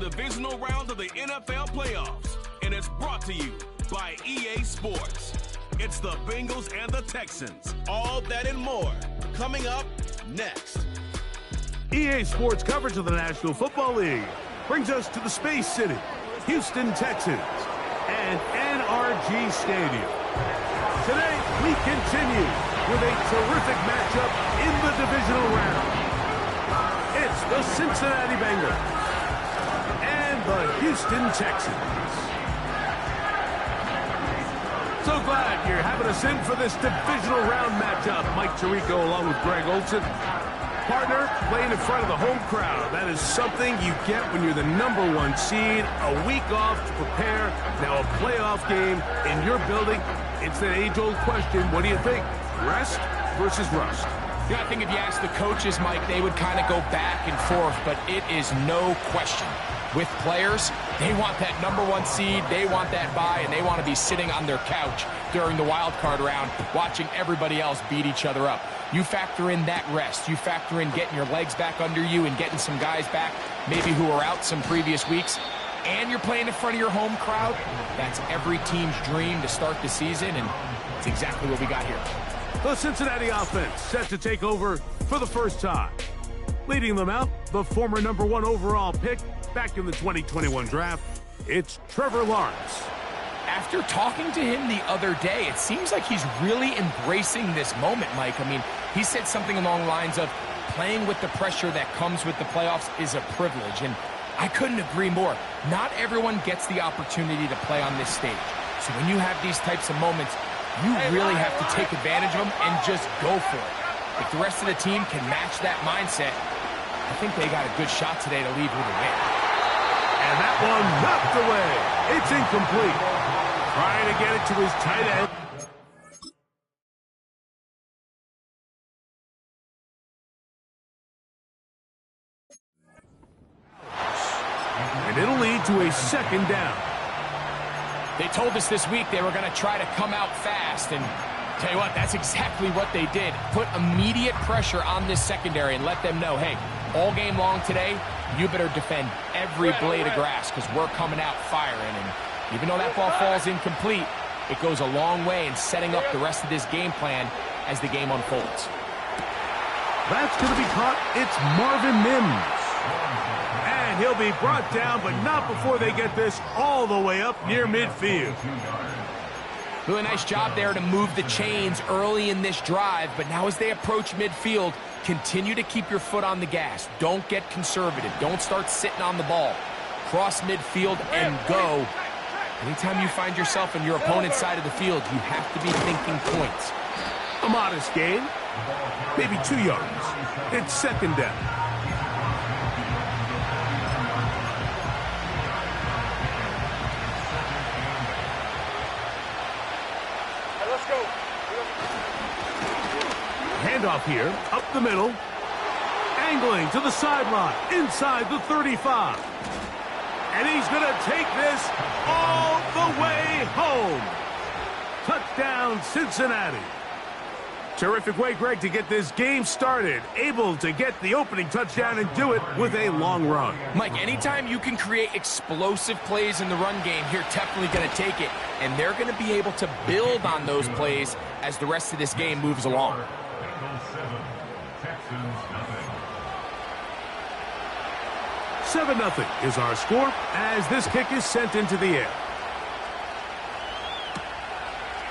divisional round of the NFL playoffs, and it's brought to you by EA Sports. It's the Bengals and the Texans. All that and more coming up next. EA Sports coverage of the National Football League brings us to the Space City, Houston, Texas, and NRG Stadium. Today, we continue with a terrific matchup in the divisional round. It's the Cincinnati Bengals and the Houston Texans. So glad you're having us in for this divisional round matchup. Mike Tirico along with Greg Olson. Partner, playing in front of the home crowd. That is something you get when you're the #1 seed. A week off to prepare. Now a playoff game in your building. It's that age-old question. What do you think? Rest versus rust? Yeah, I think if you ask the coaches, Mike, they would kind of go back and forth, but it is no question. With players, they want that #1 seed, they want that bye, and they want to be sitting on their couch during the wild card round watching everybody else beat each other up. You factor in that rest. You factor in getting your legs back under you and getting some guys back, maybe who were out some previous weeks, and you're playing in front of your home crowd. That's every team's dream to start the season, and it's exactly what we got here. The Cincinnati offense set to take over for the first time. Leading them out, the former #1 overall pick back in the 2021 draft, it's Trevor Lawrence. After talking to him the other day, it seems like he's really embracing this moment, Mike. I mean, he said something along the lines of playing with the pressure that comes with the playoffs is a privilege, and I couldn't agree more. Not everyone gets the opportunity to play on this stage. So when you have these types of moments, you really have to take advantage of them and just go for it. If the rest of the team can match that mindset, I think they got a good shot today to leave with a win. And that one knocked away. It's incomplete. Trying to get it to his tight end. And it'll lead to a second down. They told us this week they were going to try to come out fast, and tell you what, that's exactly what they did. Put immediate pressure on this secondary and let them know, hey, all game long today, you better defend every blade of grass because we're coming out firing. And even though that ball falls incomplete, it goes a long way in setting up the rest of this game plan as the game unfolds. That's going to be caught. It's Marvin Mims. And he'll be brought down, but not before they get this all the way up near midfield. Really nice job there to move the chains early in this drive, but now as they approach midfield, continue to keep your foot on the gas. Don't get conservative. Don't start sitting on the ball. Cross midfield and go. Anytime you find yourself on your opponent's side of the field, you have to be thinking points. A modest gain, maybe 2 yards. It's second down. Let's go. Handoff here, up the middle. Angling to the sideline, inside the 35. And he's going to take this all the way home. Touchdown, Cincinnati. Terrific way, Greg, to get this game started. Able to get the opening touchdown and do it with a long run. Mike, anytime you can create explosive plays in the run game, you're definitely going to take it. And they're going to be able to build on those plays as the rest of this game moves along. 7-0 is our score as this kick is sent into the air.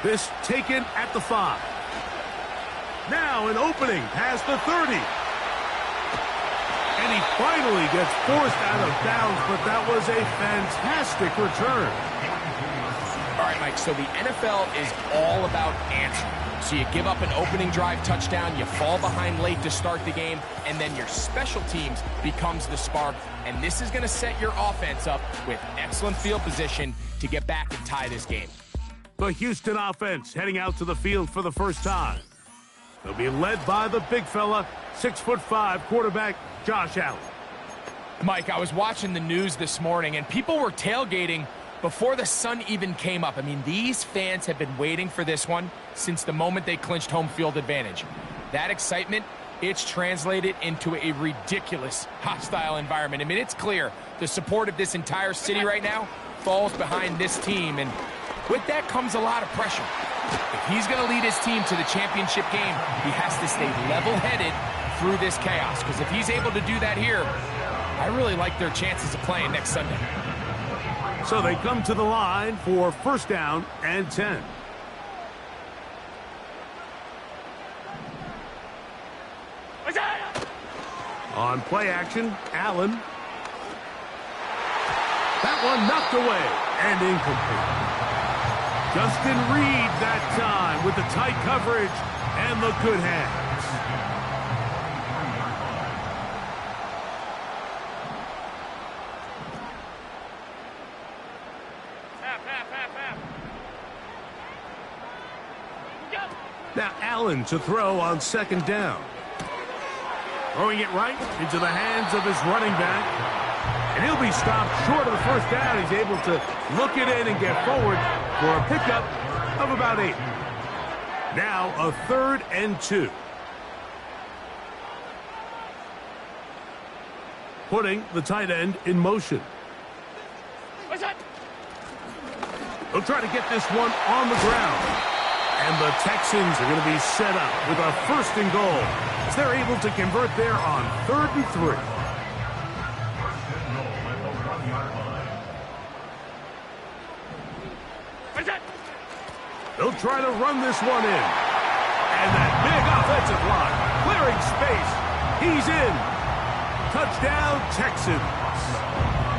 This taken at the 5. Now an opening past the 30. And he finally gets forced out of bounds, but that was a fantastic return. All right, Mike, so the NFL is all about answering. So you give up an opening drive touchdown, you fall behind late to start the game, and then your special teams becomes the spark. And this is going to set your offense up with excellent field position to get back and tie this game. The Houston offense heading out to the field for the first time. They'll be led by the big fella, 6'5" quarterback Josh Allen. Mike, I was watching the news this morning, and people were tailgating before the sun even came up. I mean, these fans have been waiting for this one since the moment they clinched home field advantage. That excitement it's translated into a ridiculous hostile environment. I mean, it's clear the support of this entire city right now falls behind this team, and with that comes a lot of pressure. If he's going to lead his team to the championship game, he has to stay level-headed through this chaos, because if he's able to do that here, I really like their chances of playing next Sunday. So they come to the line for first down and 10. On play action, Allen. That one knocked away and incomplete. Justin Reed that time with the tight coverage and the good hands. Now Allen to throw on second down. Throwing it right into the hands of his running back. And he'll be stopped short of the first down. He's able to look it in and get forward for a pickup of about 8. Now a 3rd and 2. Putting the tight end in motion. They'll try to get this one on the ground. And the Texans are going to be set up with a 1st and goal as they're able to convert there on 3rd and 3. They'll try to run this one in. And that big offensive line clearing space. He's in. Touchdown, Texans.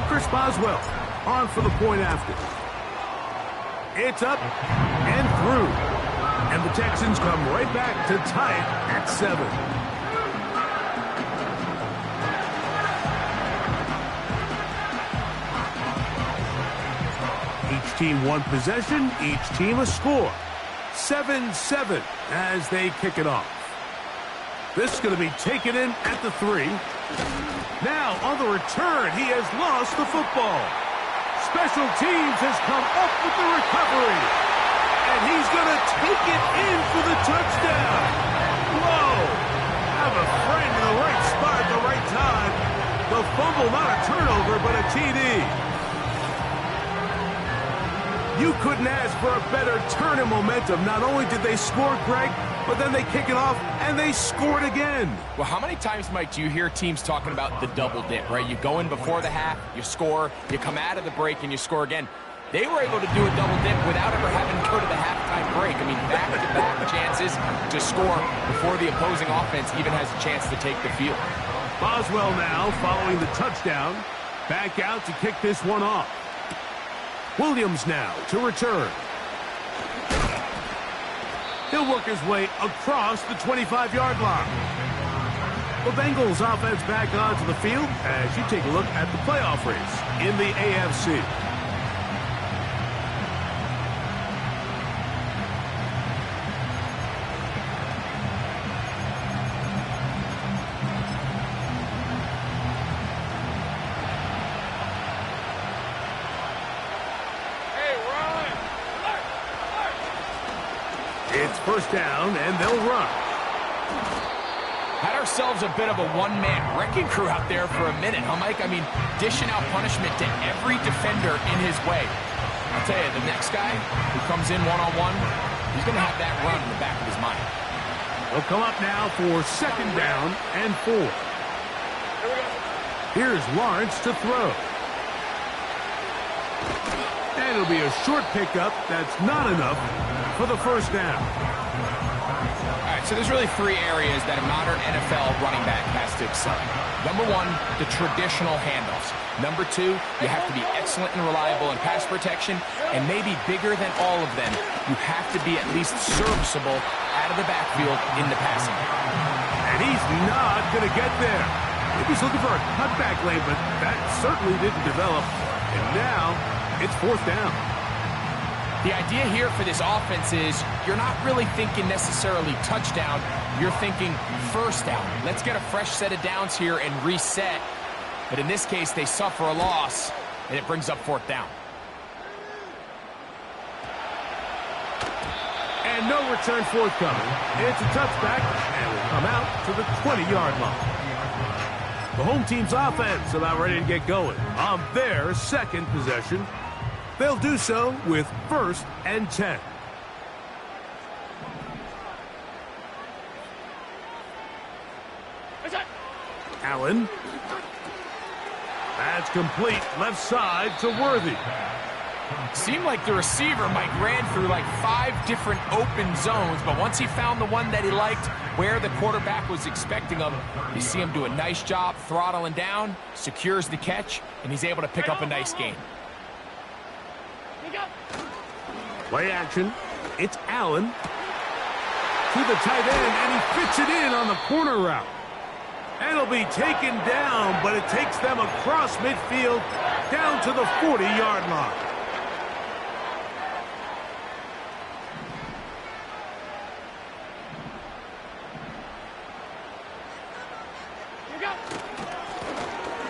Chris Boswell on for the point after. It's up and through. And the Texans come right back to tie it at 7. Each team one possession, each team a score. 7-7 as they kick it off. This is going to be taken in at the 3. Now on the return, he has lost the football. Special teams has come up with the recovery. And he's going to take it in for the touchdown. Whoa! Have a friend in the right spot at the right time. The fumble, not a turnover, but a TD. You couldn't ask for a better turn in momentum. Not only did they score, Greg, but then they kick it off, and they scored again. Well, how many times, Mike, do you hear teams talking about the double dip, right? You go in before the half, you score, you come out of the break, and you score again. They were able to do a double dip without ever having to go to the halftime break. I mean, back-to-back chances to score before the opposing offense even has a chance to take the field. Boswell now following the touchdown. Back out to kick this one off. Williams now to return. He'll work his way across the 25-yard line. The Bengals offense back onto the field as you take a look at the playoff race in the AFC. It's first down, and they'll run. Had ourselves a bit of a one-man wrecking crew out there for a minute, huh, Mike? I mean, dishing out punishment to every defender in his way. I'll tell you, the next guy who comes in one-on-one, he's going to have that run in the back of his mind. They'll come up now for second down and 4. Here's Lawrence to throw. And it'll be a short pickup. That's not enough for the first down. All right, so there's really 3 areas that a modern NFL running back has to excel in. Number 1, the traditional handoffs. Number 2, you have to be excellent and reliable in pass protection. And maybe bigger than all of them, you have to be at least serviceable out of the backfield in the passing. And he's not going to get there. Maybe he's looking for a cutback lane, but that certainly didn't develop. And now it's fourth down. The idea here for this offense is you're not really thinking necessarily touchdown. You're thinking first down. Let's get a fresh set of downs here and reset. But in this case, they suffer a loss, and it brings up fourth down. And And no return forthcoming. It's a touchback, and will come out to the 20-yard line. The home team's offense about ready to get going on their second possession. They'll do so with 1st and 10. Allen. That's complete left side to Worthy. Seemed like the receiver, Mike, ran through like 5 different open zones, but once he found the one that he liked, where the quarterback was expecting him, you see him do a nice job throttling down, secures the catch, and he's able to pick up a nice gain. Play action. It's Allen to the tight end, and he fits it in on the corner route. And it'll be taken down, but it takes them across midfield down to the 40-yard line.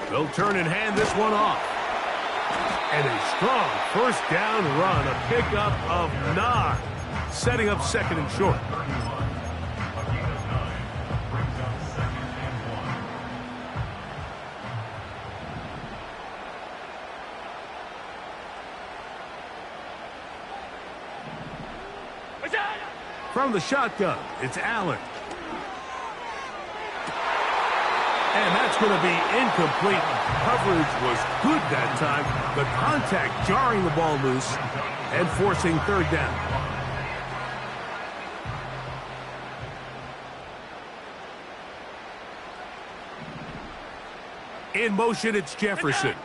They'll turn and hand this one off. And a strong first down run, a pickup of 9, setting up 2nd and short. From the shotgun, it's Allen. And that's going to be incomplete. Coverage was good that time. The contact jarring the ball loose and forcing 3rd down. In motion, it's Jefferson.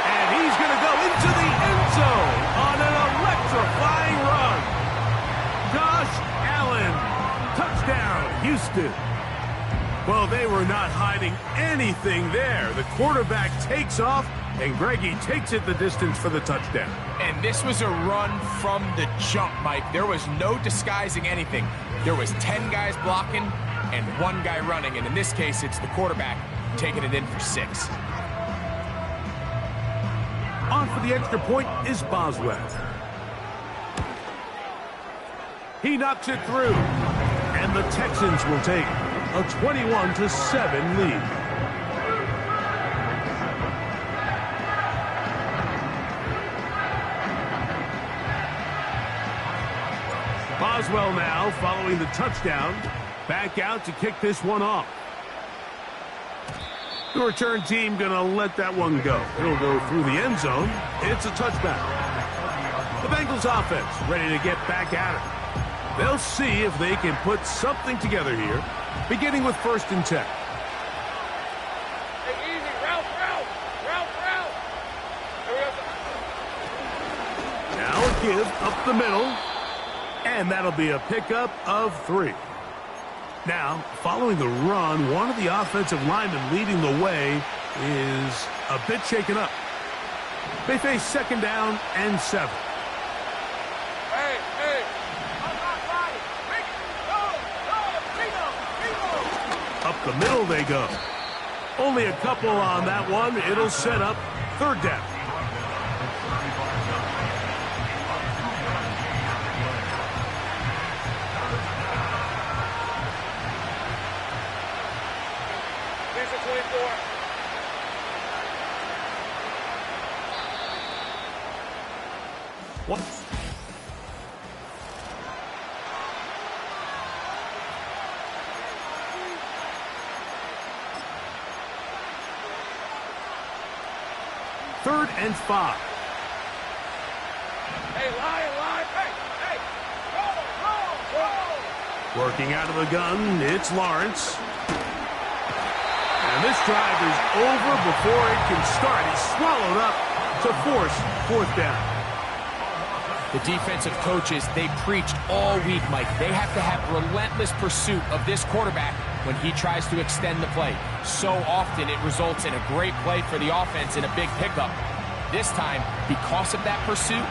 And he's going to go into the end zone on an electrifying run. Josh Allen, touchdown, Houston. Well, they were not hiding anything there. The quarterback takes off, and Greggy takes it the distance for the touchdown. And this was a run from the jump, Mike. There was no disguising anything. There was 10 guys blocking and 1 guy running, and in this case, it's the quarterback taking it in for 6. On for the extra point is Boswell. He knocks it through, and the Texans will take a 21-7 lead. Boswell now following the touchdown, back out to kick this one off. The return team going to let that one go. It'll go through the end zone. It's a touchback. The Bengals offense ready to get back at it. They'll see if they can put something together here, beginning with 1st and 10. Hey, easy. Route. There we go. Now a give up the middle, and that'll be a pickup of 3. Now, following the run, one of the offensive linemen leading the way is a bit shaken up. They face 2nd down and 7. Hey. Up the middle they go. Only a couple on that one. It'll set up 3rd down. Here's the 24. What? Third and 5. Hey, line. Hey. Roll. Working out of the gun, it's Lawrence. And this drive is over before it can start. He's swallowed up to force 4th down. The defensive coaches, they preached all week, Mike. They have to have relentless pursuit of this quarterback when he tries to extend the play. So often it results in a great play for the offense and a big pickup. This time, because of that pursuit,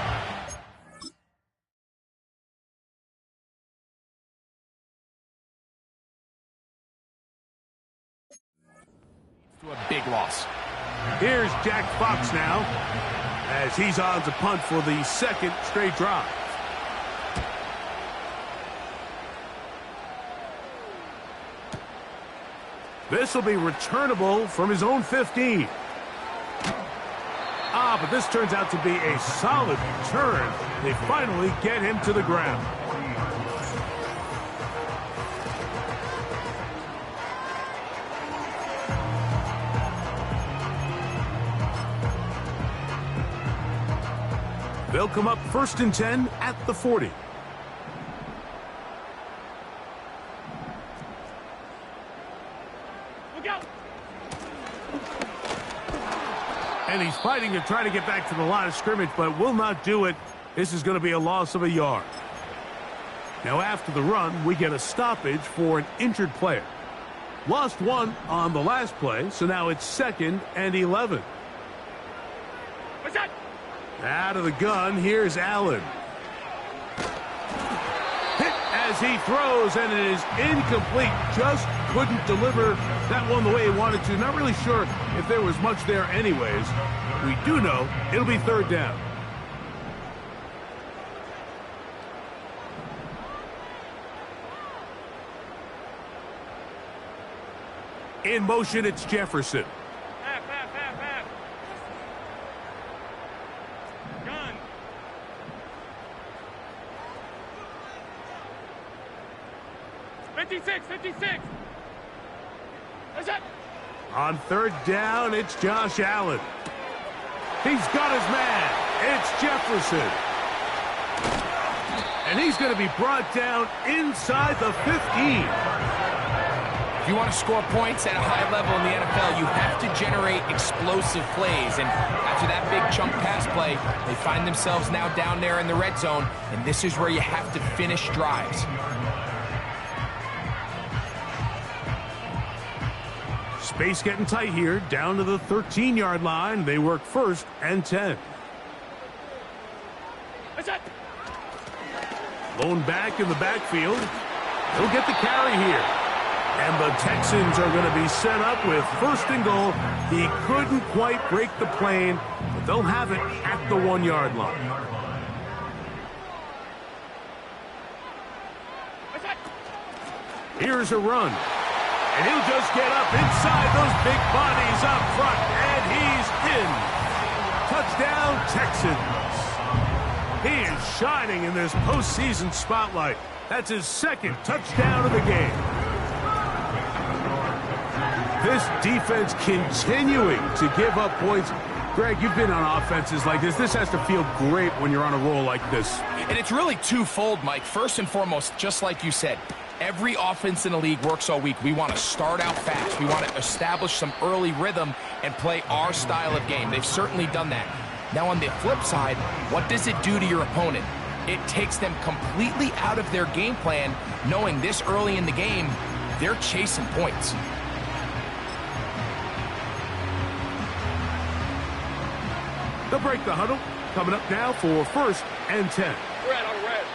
to a big loss. Here's Jack Fox now, as he's on to punt for the second straight drive. This will be returnable from his own 15. But this turns out to be a solid return. They finally get him to the ground. They'll come up 1st and 10 at the 40. Look out! And he's fighting to try to get back to the line of scrimmage, but will not do it. This is going to be a loss of a yard. Now after the run, we get a stoppage for an injured player. Lost one on the last play, so now it's 2nd and 11. What's that? Out of the gun, here's Allen. Hit as he throws, and it is incomplete. Just couldn't deliver that one the way he wanted to. Not really sure if there was much there anyways. We do know it'll be 3rd down. In motion, it's Jefferson. Half. Gun. '56. What's that? On 3rd down, it's Josh Allen. He's got his man. It's Jefferson. And he's going to be brought down inside the 15. If you want to score points at a high level in the NFL, you have to generate explosive plays. And after that big chunk pass play, they find themselves now down there in the red zone. And this is where you have to finish drives. Space getting tight here, down to the 13-yard line. They work 1st and 10. What's that? Lone back in the backfield. He'll get the carry here. And the Texans are going to be set up with 1st and goal. He couldn't quite break the plane, but they'll have it at the 1-yard line. What's that? Here's a run. And he'll just get up inside those big bodies up front. And he's in. Touchdown, Texans. He is shining in this postseason spotlight. That's his 2nd touchdown of the game. This defense continuing to give up points. Greg, you've been on offenses like this. This has to feel great when you're on a roll like this. And it's really twofold, Mike. First and foremost, just like you said, every offense in the league works all week. We want to start out fast. We want to establish some early rhythm and play our style of game. They've certainly done that. Now on the flip side, what does it do to your opponent? It takes them completely out of their game plan, knowing this early in the game, they're chasing points. They'll break the huddle. Coming up now for 1st and 10. Red on red.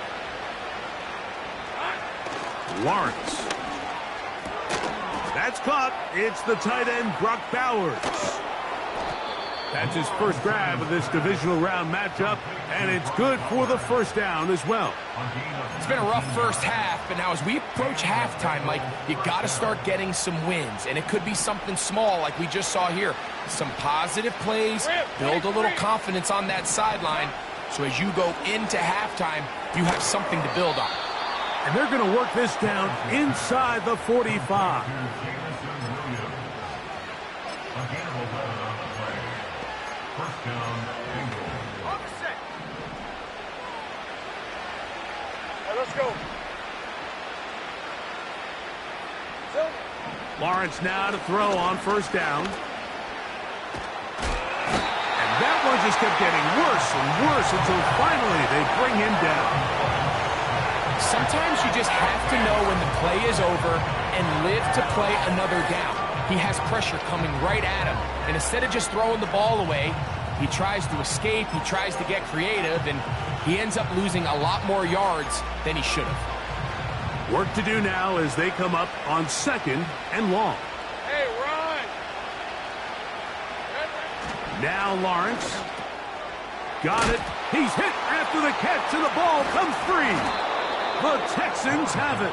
Lawrence. That's caught. It's the tight end, Brock Bowers. That's his first grab of this divisional round matchup, and it's good for the 1st down as well. It's been a rough first half, but now as we approach halftime, Mike, you got to start getting some wins, and it could be something small like we just saw here. Some positive plays, build a little confidence on that sideline, so as you go into halftime, you have something to build on. And they're going to work this down inside the 45. Let's go. Lawrence now to throw on 1st down. And that one just kept getting worse and worse until finally they bring him down. Sometimes you just have to know when the play is over and live to play another down. He has pressure coming right at him, and instead of just throwing the ball away, he tries to escape, he tries to get creative, and he ends up losing a lot more yards than he should have. Work to do now as they come up on 2nd and long. Hey, run! Now Lawrence. Got it. He's hit after the catch, and the ball comes free. The Texans have it.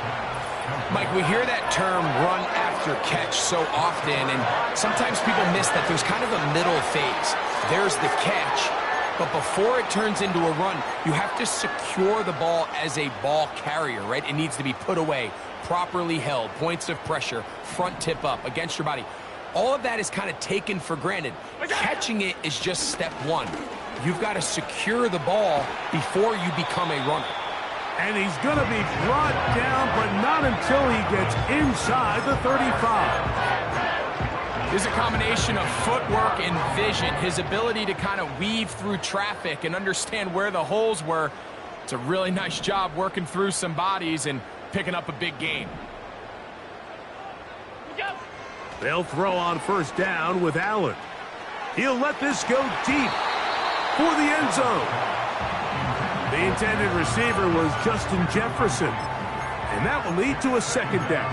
Mike, we hear that term run after catch so often, and sometimes people miss that there's kind of a middle phase. There's the catch, but before it turns into a run, you have to secure the ball as a ball carrier, right? It needs to be put away, properly held, points of pressure, front tip up against your body. All of that is kind of taken for granted. Catching it is just step one. You've got to secure the ball before you become a runner. And he's going to be brought down, but not until he gets inside the 35. There's a combination of footwork and vision, his ability to kind of weave through traffic and understand where the holes were. It's a really nice job working through some bodies and picking up a big gain. They'll throw on first down with Allen. He'll let this go deep for the end zone. The intended receiver was Justin Jefferson, and that will lead to a second down.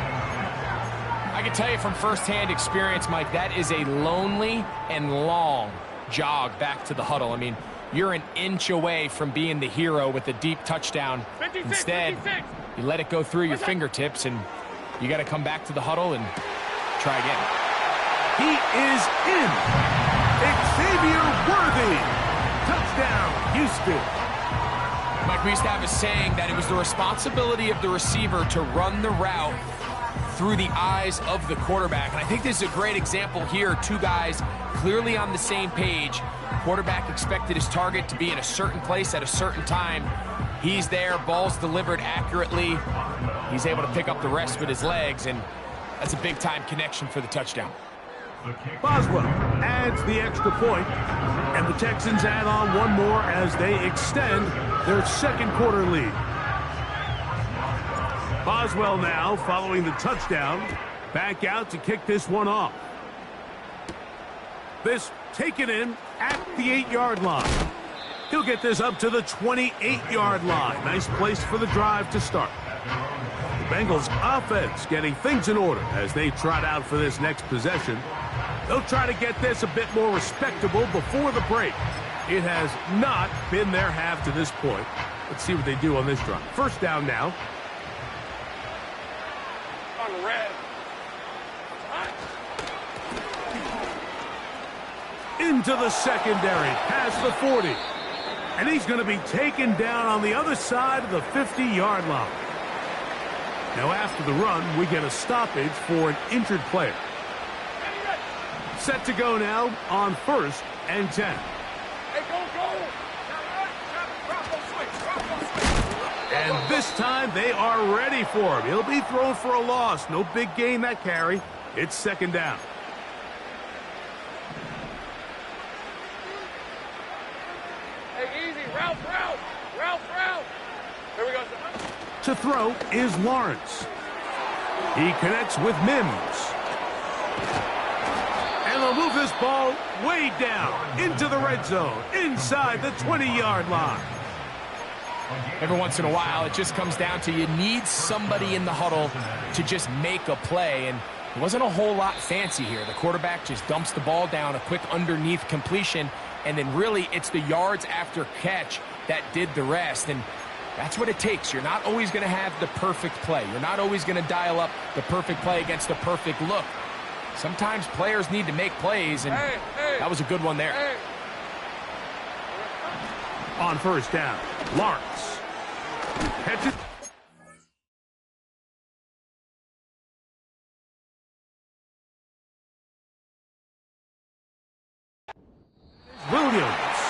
I can tell you from firsthand experience, Mike, that is a lonely and long jog back to the huddle. I mean, you're an inch away from being the hero with a deep touchdown. 56, Instead, 56. you let it go through your fingertips, and you got to come back to the huddle and try again. He is in. Xavier Worthy. Touchdown, Houston. Mike, we used to have a saying that it was the responsibility of the receiver to run the route through the eyes of the quarterback. And I think this is a great example here. Two guys clearly on the same page. Quarterback expected his target to be in a certain place at a certain time. He's there, ball's delivered accurately. He's able to pick up the rest with his legs, and that's a big-time connection for the touchdown. Boswell adds the extra point, and the Texans add on one more as they extend their second quarter lead. Boswell now, following the touchdown, back out to kick this one off. This taken in at the 8-yard line. He'll get this up to the 28-yard line. Nice place for the drive to start. The Bengals offense getting things in order as they trot out for this next possession. They'll try to get this a bit more respectable before the break. It has not been their half to this point. Let's see what they do on this drive. First down now. On the red. Into the secondary, past the 40. And he's going to be taken down on the other side of the 50-yard line. Now after the run, we get a stoppage for an injured player. Set to go now on 1st and 10. Hey, go. And this time they are ready for him. He'll be thrown for a loss. No big gain that carry. It's second down. Hey, easy. Route. Here we go. To throw is Lawrence. He connects with Mims. And they'll move this ball way down into the red zone, inside the 20-yard line. Every once in a while, it just comes down to you need somebody in the huddle to just make a play, and it wasn't a whole lot fancy here. The quarterback just dumps the ball down, a quick underneath completion, and then really it's the yards after catch that did the rest, and that's what it takes. You're not always going to have the perfect play. You're not always going to dial up the perfect play against the perfect look. Sometimes players need to make plays, and that was a good one there. Hey. On first down, Lawrence. Catches. Williams.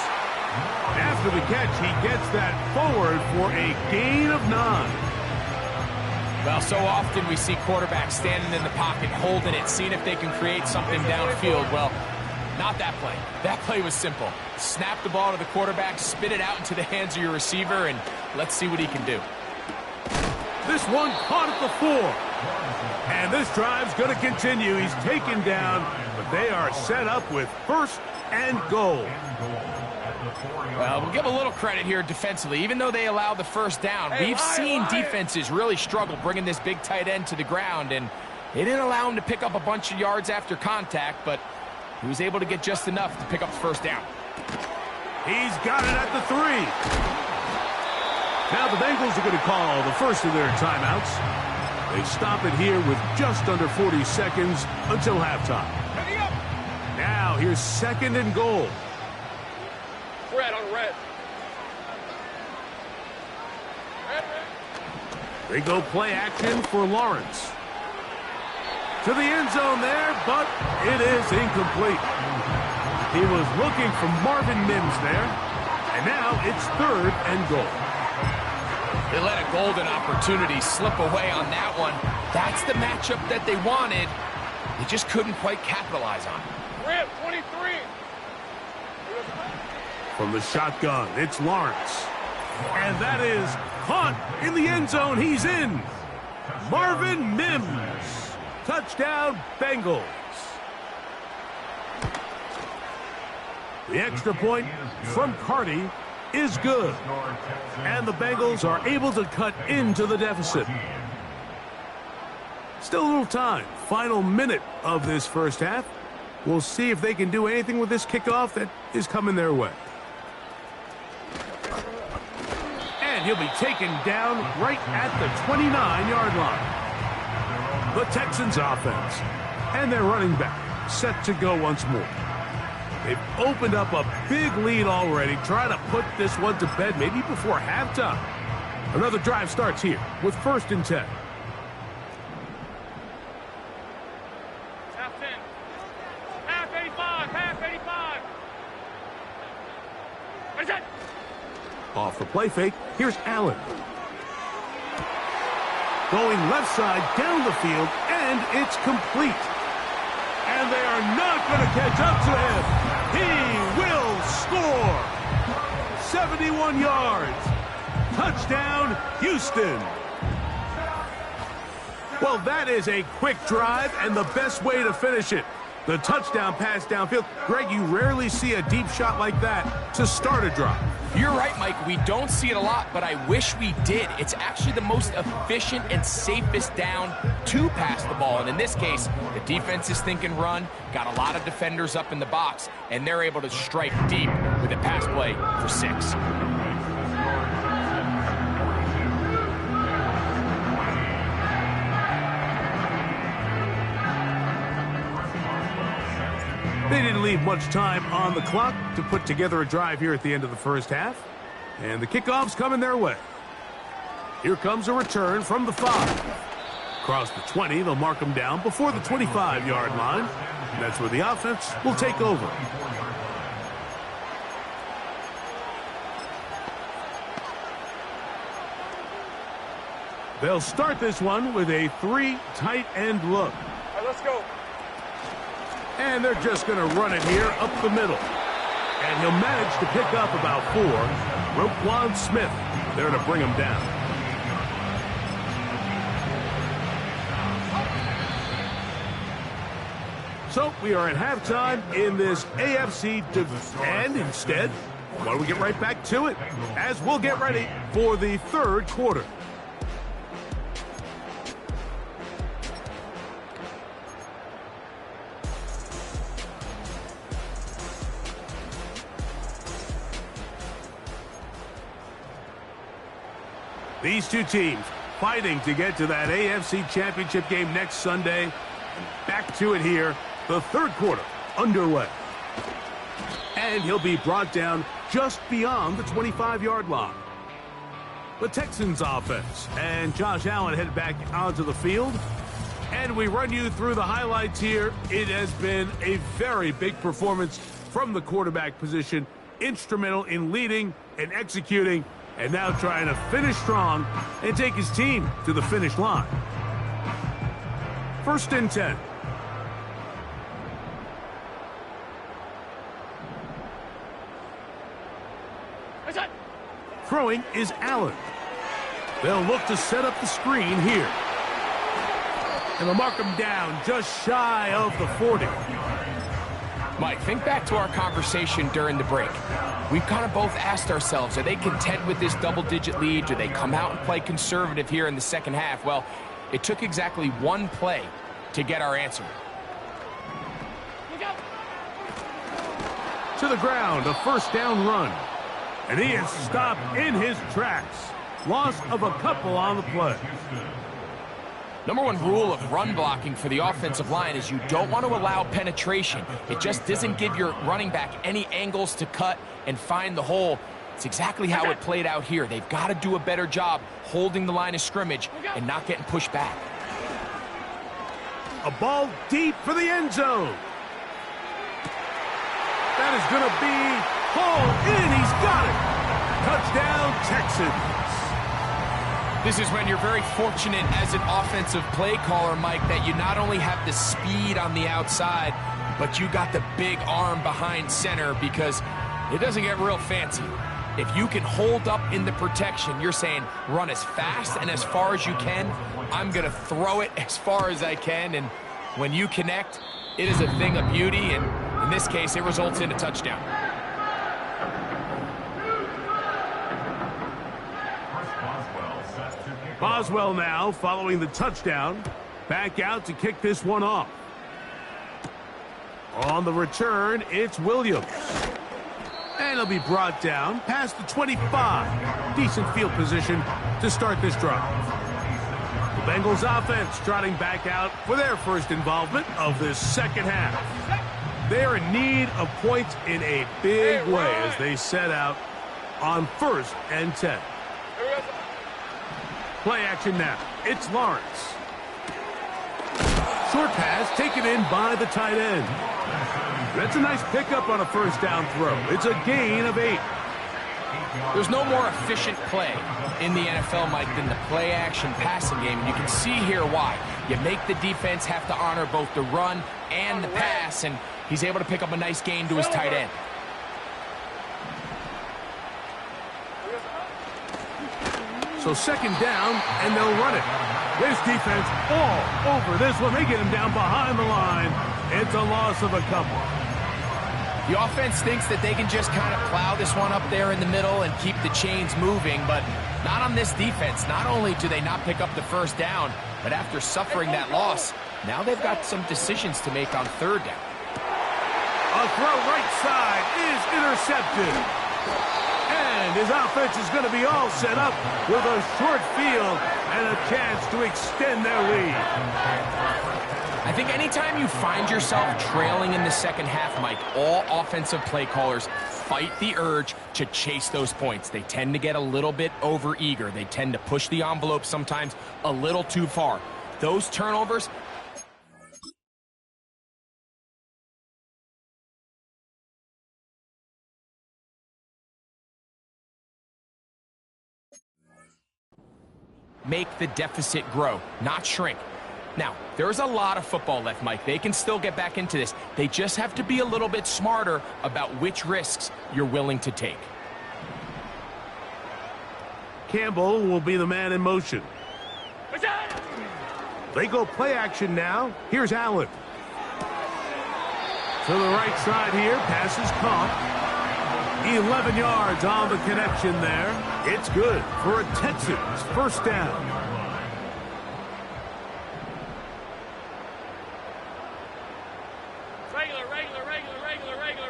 After the catch, he gets that forward for a gain of 9. Well, so often we see quarterbacks standing in the pocket, holding it, seeing if they can create something downfield. Well, not that play. That play was simple. Snap the ball to the quarterback, spit it out into the hands of your receiver, and let's see what he can do. This one caught at the 4. And this drive's going to continue. He's taken down, but they are set up with 1st and goal. Well, we'll give a little credit here defensively. Even though they allow the first down, we've seen defenses really struggle bringing this big tight end to the ground, and they didn't allow him to pick up a bunch of yards after contact, but He was able to get just enough to pick up the first down. He's got it at the 3. Now the Bengals are going to call the first of their timeouts. They stop it here with just under 40 seconds until halftime. Now here's 2nd and goal. Red on red. Red. They go play action for Lawrence. To the end zone there, but it is incomplete. He was looking for Marvin Mims there, and now it's 3rd and goal. They let a golden opportunity slip away on that one. That's the matchup that they wanted. They just couldn't quite capitalize on it. Red 23. From the shotgun, it's Lawrence. And that is caught in the end zone. He's in. Marvin Mims. Touchdown, Bengals. The extra point from Carty is good. And the Bengals are able to cut into the deficit. Still a little time. Final minute of this first half. We'll see if they can do anything with this kickoff that is coming their way. And he'll be taken down right at the 29-yard line. The Texans offense. And their running back set to go once more. They've opened up a big lead already, trying to put this one to bed maybe before halftime. Another drive starts here with 1st and 10. Half 10. Half 85. Half 85. What is that? Off the play fake, here's Allen. Going left side down the field, and it's complete. And they are not going to catch up to him. He will score. 71 yards. Touchdown, Houston. Well, that is a quick drive and the best way to finish it. The touchdown pass downfield. Greg, you rarely see a deep shot like that to start a drive. You're right, Mike. We don't see it a lot, but I wish we did. It's actually the most efficient and safest down to pass the ball. And in this case, the defense is thinking run, got a lot of defenders up in the box, and they're able to strike deep with a pass play for 6. They didn't leave much time on the clock to put together a drive here at the end of the first half. And the kickoff's coming their way. Here comes a return from the 5. Across the 20, they'll mark them down before the 25-yard line. And that's where the offense will take over. They'll start this one with a 3 tight end look. All right, let's go. And they're just going to run it here up the middle. And he'll manage to pick up about 4. Roquan Smith there to bring him down. So we are at halftime in this AFC division. And instead, why don't we get right back to it as we'll get ready for the 3rd quarter. These two teams fighting to get to that AFC Championship game next Sunday. And back to it here, the 3rd quarter underway. And he'll be brought down just beyond the 25-yard line. The Texans offense and Josh Allen head back onto the field. And we run you through the highlights here. It has been a very big performance from the quarterback position. Instrumental in leading and executing. And now trying to finish strong and take his team to the finish line. 1st and 10. Throwing is Allen. They'll look to set up the screen here. And they'll mark him down just shy of the 40. Mike, think back to our conversation during the break. We've kind of both asked ourselves, are they content with this double-digit lead? Do they come out and play conservative here in the second half? Well, it took exactly one play to get our answer. To the ground, a first down run. And he is stopped in his tracks. Loss of a couple on the play. Number one rule of run blocking for the offensive line is you don't want to allow penetration. It just doesn't give your running back any angles to cut and find the hole. It's exactly how it played out here. They've got to do a better job holding the line of scrimmage and not getting pushed back. A ball deep for the end zone. That is going to be hauled in. He's got it. Touchdown, Texans. This is when you're very fortunate as an offensive play caller, Mike, that you not only have the speed on the outside, but you got the big arm behind center, because it doesn't get real fancy. If you can hold up in the protection, you're saying run as fast and as far as you can. I'm going to throw it as far as I can, and when you connect, it is a thing of beauty, and in this case, it results in a touchdown. Boswell now following the touchdown. Back out to kick this one off. On the return, it's Williams. And he'll be brought down past the 25. Decent field position to start this drive. The Bengals offense trotting back out for their first involvement of this second half. They're in need of points in a big way as they set out on 1st and 10. Play action now. It's Lawrence. Short pass taken in by the tight end. That's a nice pickup on a first down throw. It's a gain of 8. There's no more efficient play in the NFL, Mike, than the play action passing game. And you can see here why. You make the defense have to honor both the run and the pass, and he's able to pick up a nice gain to his tight end. So second down, and they'll run it. This defense all over this one. They get him down behind the line. It's a loss of a couple. The offense thinks that they can just kind of plow this one up there in the middle and keep the chains moving, but not on this defense. Not only do they not pick up the first down, but after suffering that loss, now they've got some decisions to make on third down. A throw right side is intercepted. And his offense is going to be all set up with a short field and a chance to extend their lead. I think anytime you find yourself trailing in the second half, Mike, all offensive play callers fight the urge to chase those points. They tend to get a little bit overeager. They tend to push the envelope sometimes a little too far. Those turnovers... make the deficit grow, not shrink. Now, there's a lot of football left, Mike. They can still get back into this. They just have to be a little bit smarter about which risks you're willing to take. Campbell will be the man in motion. They go play action now. Here's Allen. To the right side here, passes caught. 11 yards on the connection there. It's good for a Texans first down.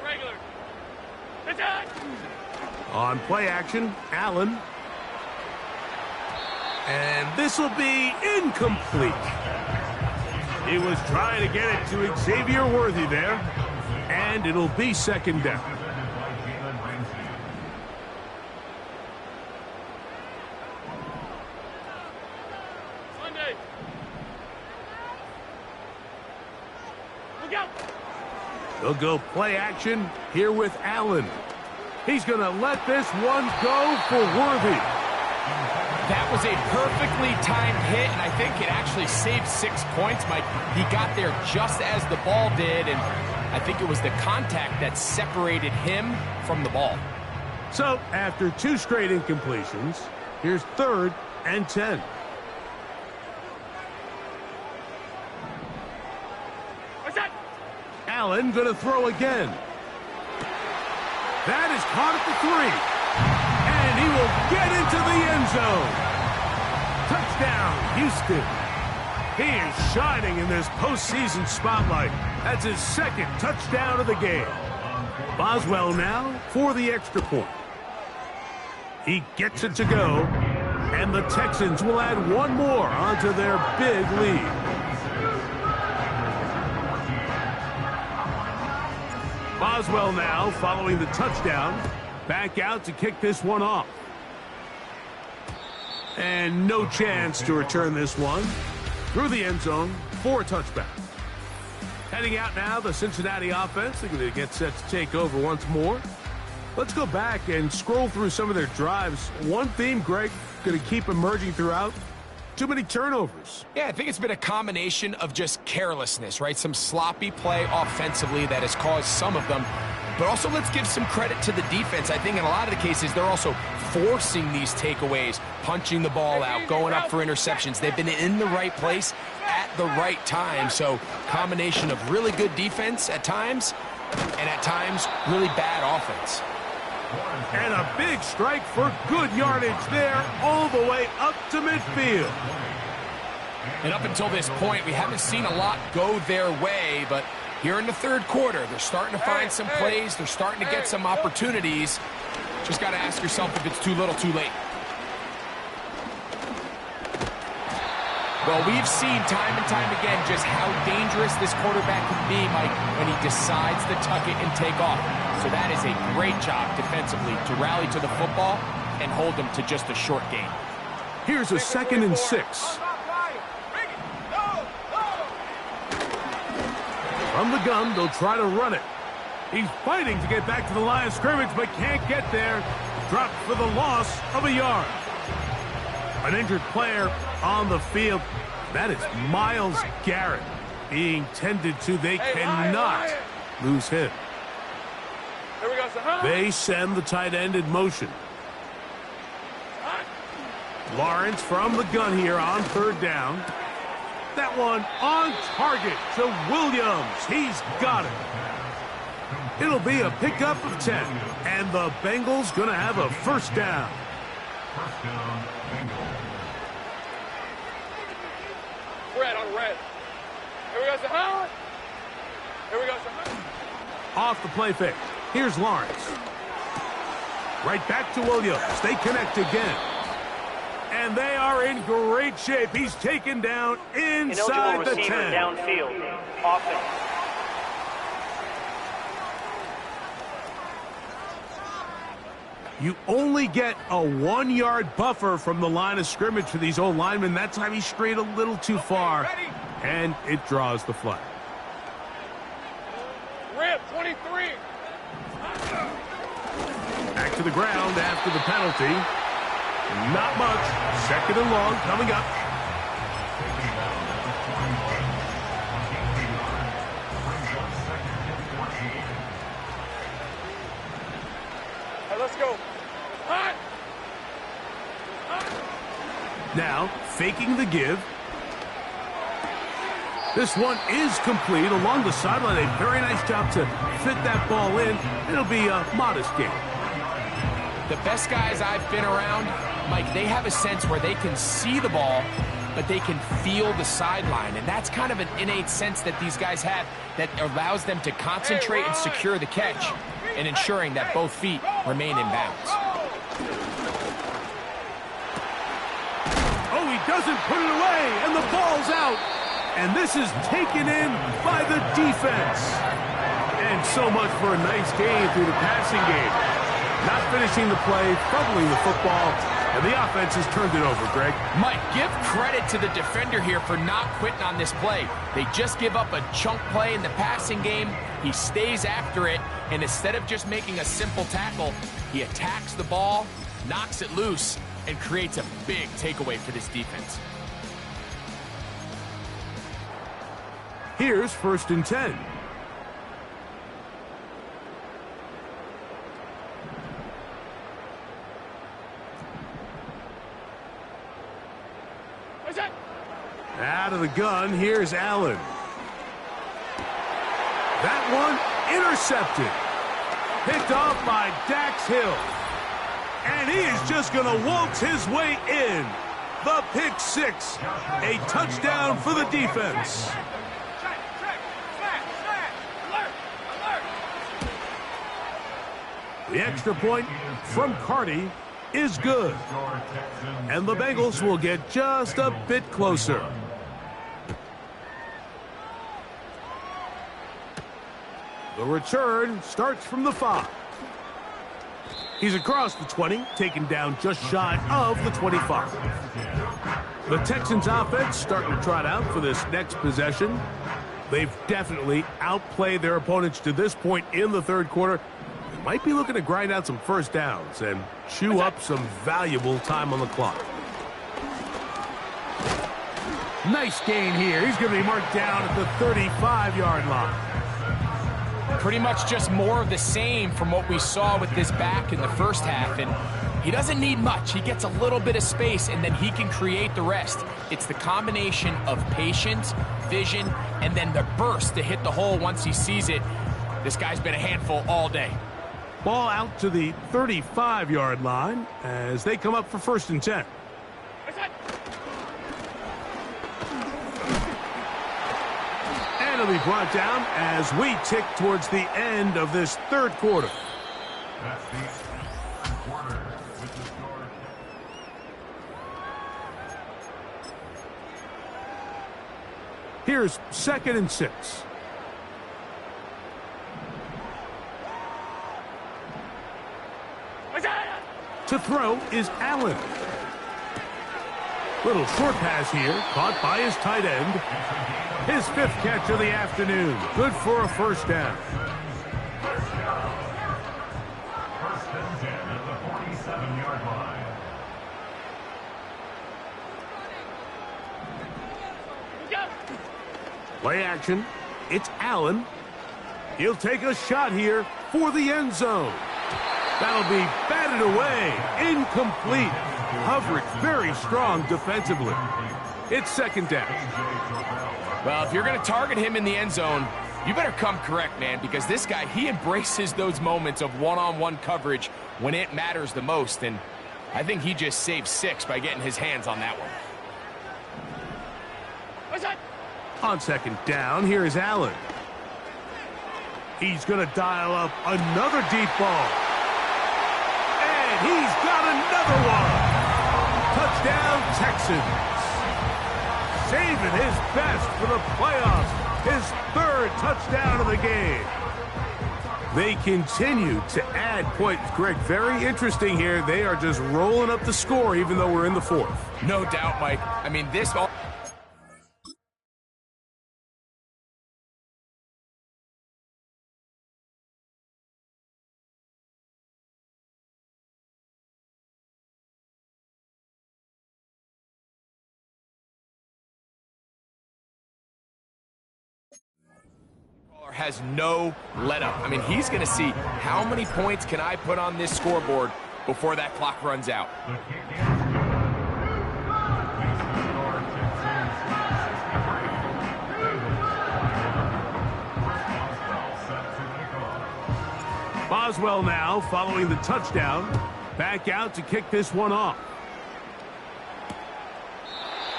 Regular. Attack! On play action, Allen. And this will be incomplete. He was trying to get it to Xavier Worthy there. And it'll be second down. They'll go play action here with Allen. He's going to let this one go for Worthy. That was a perfectly timed hit, and I think it actually saved 6 points, Mike. He got there just as the ball did, and I think it was the contact that separated him from the ball. So, after 2 straight incompletions, here's 3rd and 10. Allen going to throw again. That is caught at the 3. And he will get into the end zone. Touchdown, Houston. He is shining in this postseason spotlight. That's his 2nd touchdown of the game. Boswell now for the extra point. He gets it to go, and the Texans will add one more onto their big lead. Boswell now following the touchdown, back out to kick this one off. And no chance to return this one through the end zone for a touchback. Heading out now, the Cincinnati offense. They're going to get set to take over once more. Let's go back and scroll through some of their drives. One theme, Greg, going to keep emerging throughout. Too many turnovers. Yeah, I think it's been a combination of just carelessness, right? Some sloppy play offensively that has caused some of them. But also, let's give some credit to the defense. I think in a lot of the cases, they're also forcing these takeaways, punching the ball out, going up for interceptions. They've been in the right place at the right time. So, combination of really good defense at times, and at times, really bad offense. And a big strike for good yardage there, all the way up to midfield. And up until this point, we haven't seen a lot go their way, but here in the third quarter, they're starting to find some plays. They're starting to get some opportunities. Just got to ask yourself if it's too little, too late. Well, we've seen time and time again just how dangerous this quarterback can be, Mike, when he decides to tuck it and take off. So that is a great job defensively to rally to the football and hold them to just a short game. Here's a 2nd and 6. From the gun, they'll try to run it. He's fighting to get back to the line of scrimmage, but can't get there. Dropped for the loss of a yard. An injured player on the field. That is Myles Garrett being tended to. They cannot lose him. They send the tight end in motion. Lawrence from the gun here on 3rd down. That one on target to Williams. He's got it. It'll be a pickup of 10. And the Bengals going to have a 1st down. Red on red. Here we go, Sahara. Here we go, Sahara. Off the play fake. Here's Lawrence. Right back to Williams. They connect again. And they are in great shape. He's taken down inside the 10. Downfield. Offense. You only get a 1-yard buffer from the line of scrimmage for these old linemen. That time he strayed a little too far, and it draws the flag. Rip, 23. Back to the ground after the penalty. Not much. 2nd and long coming up. Hey, let's go. Hot. Now, faking the give. This one is complete along the sideline. A very nice job to fit that ball in. It'll be a modest game. The best guys I've been around, Mike, they have a sense where they can see the ball, but they can feel the sideline. And that's kind of an innate sense that these guys have that allows them to concentrate and secure the catch and ensuring that both feet remain in bounds. Oh, he doesn't put it away, and the ball's out. And this is taken in by the defense. And so much for a nice game through the passing game. Not finishing the play, fumbling the football, and the offense has turned it over, Greg. Mike, give credit to the defender here for not quitting on this play. They just give up a chunk play in the passing game. He stays after it, and instead of just making a simple tackle, he attacks the ball, knocks it loose, and creates a big takeaway for this defense. Here's 1st and 10. Out of the gun, here's Allen. That one intercepted. Picked off by Dax Hill. And he is just going to waltz his way in. The pick 6. A touchdown for the defense. The extra point from Carty is good. And the Bengals will get just a bit closer. The return starts from the 5. He's across the 20, taken down just shy of the 25. The Texans offense starting to trot out for this next possession. They've definitely outplayed their opponents to this point in the third quarter. They might be looking to grind out some first downs and chew up some valuable time on the clock. Nice gain here. He's going to be marked down at the 35-yard line. Pretty much just more of the same from what we saw with this back in the first half, and he doesn't need much. He gets a little bit of space, and then he can create the rest. It's the combination of patience, vision, and then the burst to hit the hole once he sees it. This guy's been a handful all day. Ball out to the 35-yard line as they come up for 1st and 10. And it'll be brought down as we tick towards the end of this third quarter. That's the third quarter with the score. Here's 2nd and 6. To throw is Allen. Little short pass here, caught by his tight end. His 5th catch of the afternoon. Good for a first down. First and 10 at the 47-yard line. Play action. It's Allen. He'll take a shot here for the end zone. That'll be batted away. Incomplete. Coverage very strong defensively. It's 2nd down. Well, if you're going to target him in the end zone, you better come correct, man, because this guy, he embraces those moments of one-on-one coverage when it matters the most, and I think he just saved 6 by getting his hands on that one. On 2nd down, here is Allen. He's going to dial up another deep ball. And he's got another one. Touchdown, Texans. Saving his best for the playoffs. His 3rd touchdown of the game. They continue to add points. Greg, very interesting here. They are just rolling up the score even though we're in the 4th. No doubt, Mike. I mean, this... has no let up. I mean, he's going to see how many points can I put on this scoreboard before that clock runs out. The kick is good. Makes the score Texans 63. Boswell now following the touchdown. Back out to kick this one off.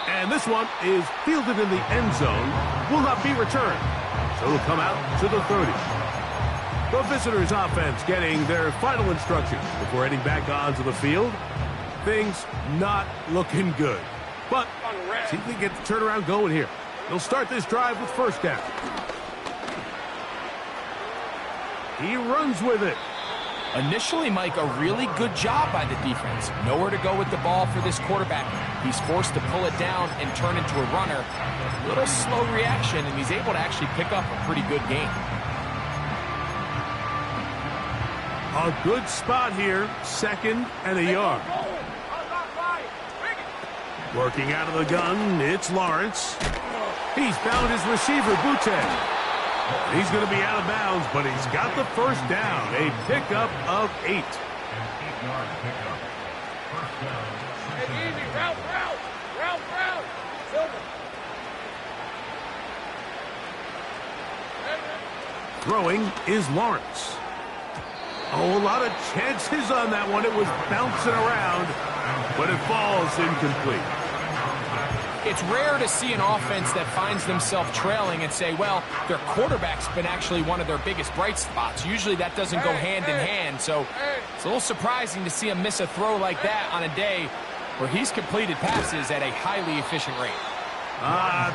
And this one is fielded in the end zone. Will not be returned. So it'll come out to the 30. The visitors' offense getting their final instructions before heading back onto the field. Things not looking good. But see if they get the turnaround going here. They'll start this drive with 1st down. He runs with it. Initially, Mike, a really good job by the defense. Nowhere to go with the ball for this quarterback. He's forced to pull it down and turn into a runner. A little slow reaction, and he's able to actually pick up a pretty good gain. A good spot here, 2nd and a yard. Working out of the gun, it's Lawrence. He's found his receiver, Butte. He's going to be out of bounds, but he's got the 1st down. A pickup of 8. An 8-yard pickup. First down. Easy, route. Silver. Throwing is Lawrence. Oh, a lot of chances on that one. It was bouncing around, but it falls incomplete. It's rare to see an offense that finds themselves trailing and say, well, their quarterback's been actually one of their biggest bright spots. Usually that doesn't go hand in hand, so it's a little surprising to see him miss a throw like that on a day where he's completed passes at a highly efficient rate.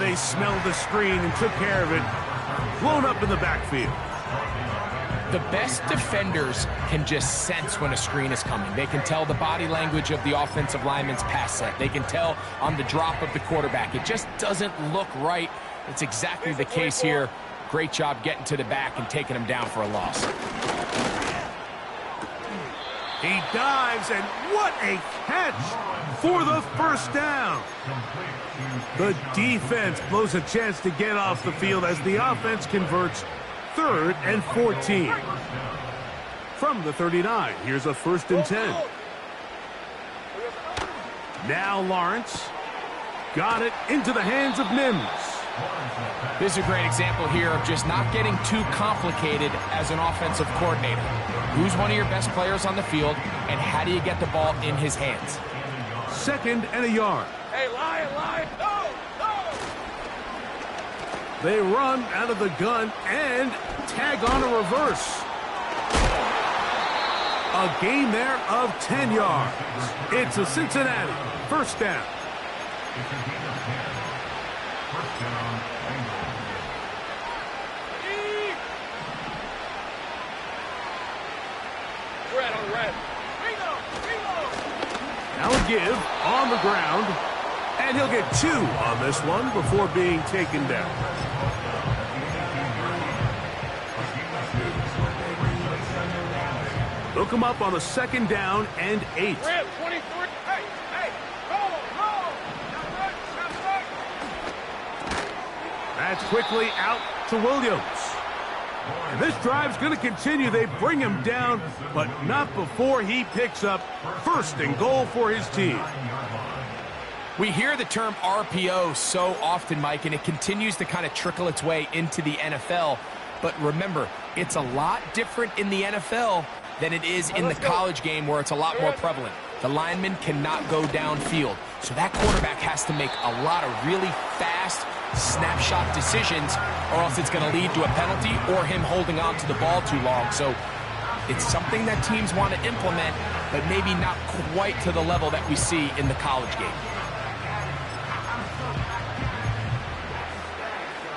They smelled the screen and took care of it. Blown up in the backfield. The best defenders can just sense when a screen is coming. They can tell the body language of the offensive lineman's pass set. They can tell on the drop of the quarterback. It just doesn't look right. It's exactly the case here. Great job getting to the back and taking him down for a loss. He dives, and what a catch for the first down. The defense blows a chance to get off the field as the offense converts 3rd and 14. From the 39, here's a 1st and 10. Now Lawrence got it into the hands of Mims. This is a great example here of just not getting too complicated as an offensive coordinator. Who's one of your best players on the field, and how do you get the ball in his hands? 2nd and a yard. Hey, Lion, no! They run out of the gun and tag on a reverse. A gain there of 10 yards. It's a Cincinnati 1st down. Red on red. Now a give on the ground, and he'll get 2 on this one before being taken down. Look him up on a 2nd down and 8. Red 23. Hey, roll. That's quickly out to Williams. And this drive's going to continue. They bring him down, but not before he picks up 1st and goal for his team. We hear the term RPO so often, Mike, and it continues to kind of trickle its way into the NFL. But remember, it's a lot different in the NFL than it is in the college game where it's a lot more prevalent. The lineman cannot go downfield, so that quarterback has to make a lot of really fast snapshot decisions, or else it's going to lead to a penalty or him holding on to the ball too long. So it's something that teams want to implement, but maybe not quite to the level that we see in the college game.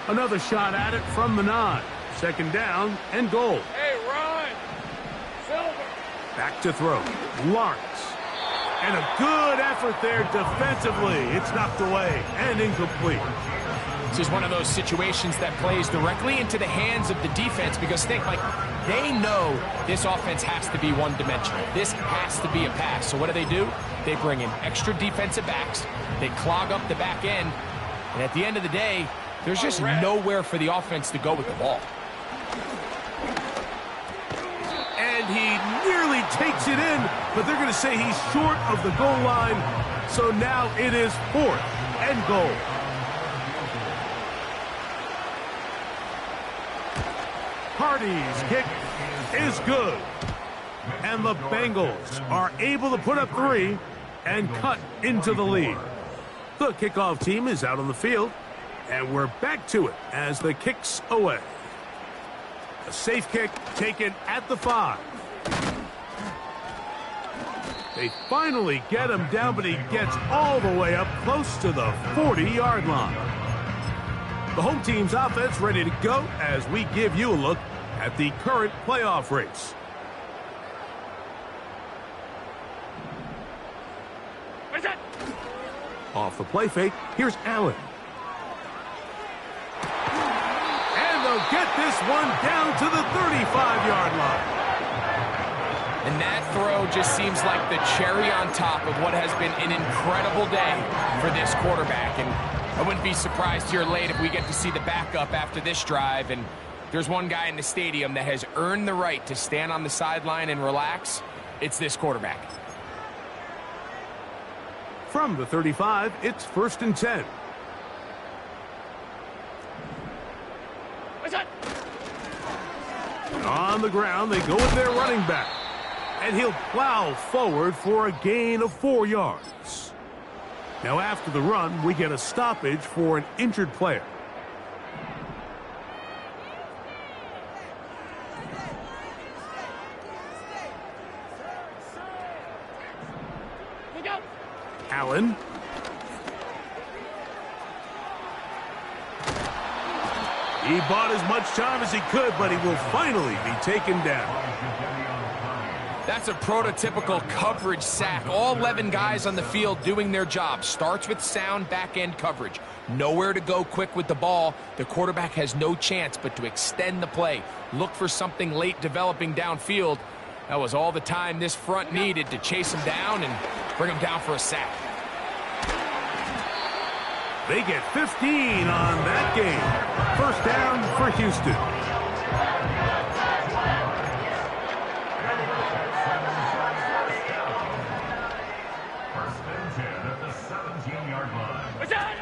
Another shot at it from the 9. 2nd down and goal. Hey, Ron. Silver. Back to throw. Lawrence. And a good effort there defensively. It's knocked away and incomplete. This is one of those situations that plays directly into the hands of the defense because think, like, they know this offense has to be one-dimensional. This has to be a pass. So what do? They bring in extra defensive backs. They clog up the back end. And at the end of the day, there's just nowhere for the offense to go with the ball. And he nearly takes it in, but they're going to say he's short of the goal line. So now it is 4th and goal. Hardy's kick is good. And the Bengals are able to put up 3 and cut into the lead. The kickoff team is out on the field, and we're back to it as the kick's away. A safe kick taken at the 5. They finally get him down, but he gets all the way up close to the 40-yard line. The home team's offense ready to go as we give you a look at the current playoff race. Off the play fake, here's Allen. And they'll get this one down to the 35-yard line. And that throw just seems like the cherry on top of what has been an incredible day for this quarterback. And I wouldn't be surprised here late if we get to see the backup after this drive. And there's one guy in the stadium that has earned the right to stand on the sideline and relax. It's this quarterback. From the 35, it's 1st and 10. On the ground, they go with their running back. And he'll plow forward for a gain of 4 yards. Now after the run, we get a stoppage for an injured player. Allen. He bought as much time as he could, but he will finally be taken down. That's a prototypical coverage sack. All 11 guys on the field doing their job. Starts with sound back-end coverage. Nowhere to go quick with the ball. The quarterback has no chance but to extend the play. Look for something late developing downfield. That was all the time this front needed to chase him down and bring him down for a sack. They get 15 on that game. First down for Houston. First and 10 at the 17-yard line.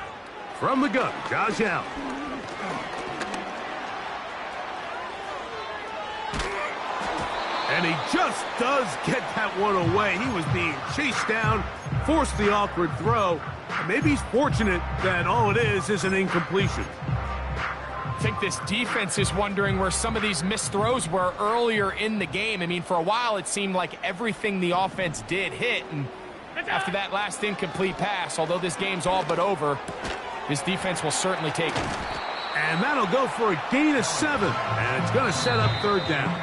From the gun, Josh Allen. And he just does get that one away. He was being chased down, forced the awkward throw. Maybe he's fortunate that all it is an incompletion. I think this defense is wondering where some of these missed throws were earlier in the game. I mean, for a while it seemed like everything the offense did hit, and after that last incomplete pass, although this game's all but over, this defense will certainly take it. And that'll go for a gain of 7, and it's going to set up third down.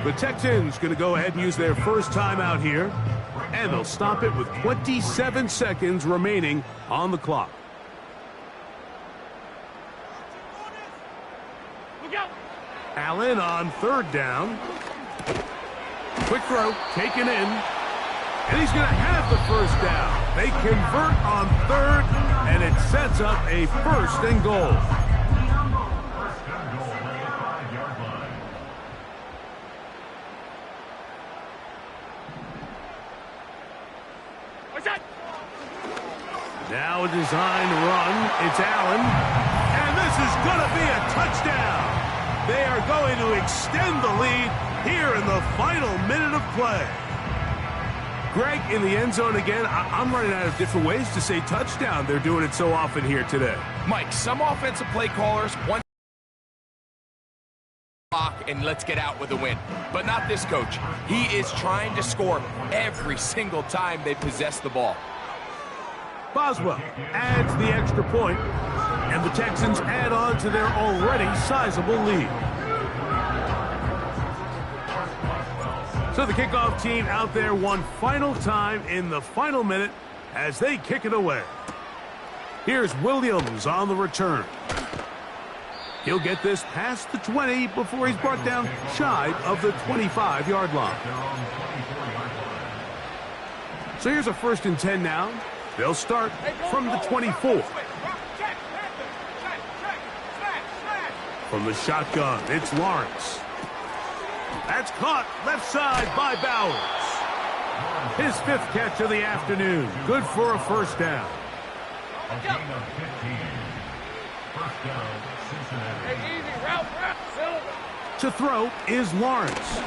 The Texans going to go ahead and use their first timeout here, and they'll stop it with 27 seconds remaining on the clock. Allen on third down. Quick throw, taken in, and he's going to have the first down. They convert on third, and it sets up a first and goal. First and goal at the 5-yard line. Now a designed run. It's Allen, and this is going to be a touchdown. They are going to extend the lead here in the final minute of play. Greg, in the end zone again. I'm running out of different ways to say touchdown. They're doing it so often here today. Mike, some offensive play callers want and let's get out with a win. But not this coach. He is trying to score every single time they possess the ball. Boswell adds the extra point, and the Texans add on to their already sizable lead. So the kickoff team out there one final time in the final minute as they kick it away. Here's Williams on the return. He'll get this past the 20 before he's brought down shy of the 25-yard line. So here's a 1st and 10 now. They'll start from the 24. From the shotgun, it's Lawrence. That's caught left side by Bowers. His 5th catch of the afternoon. Good for a first down. A gain of 15. First down, Cincinnati. Easy, route, Silver. To throw is Lawrence.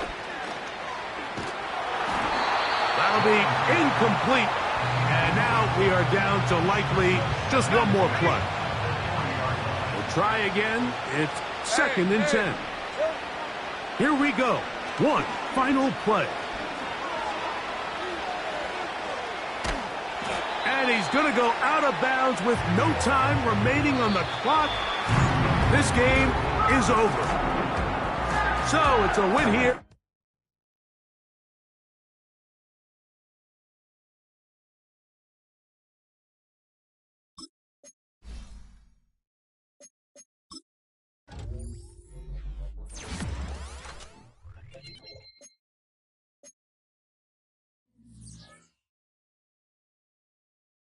That'll be incomplete. And now we are down to likely just one more play. We'll try again. It's 2nd and 10. Here we go. One final play. And he's going to go out of bounds with no time remaining on the clock. This game is over. So it's a win here.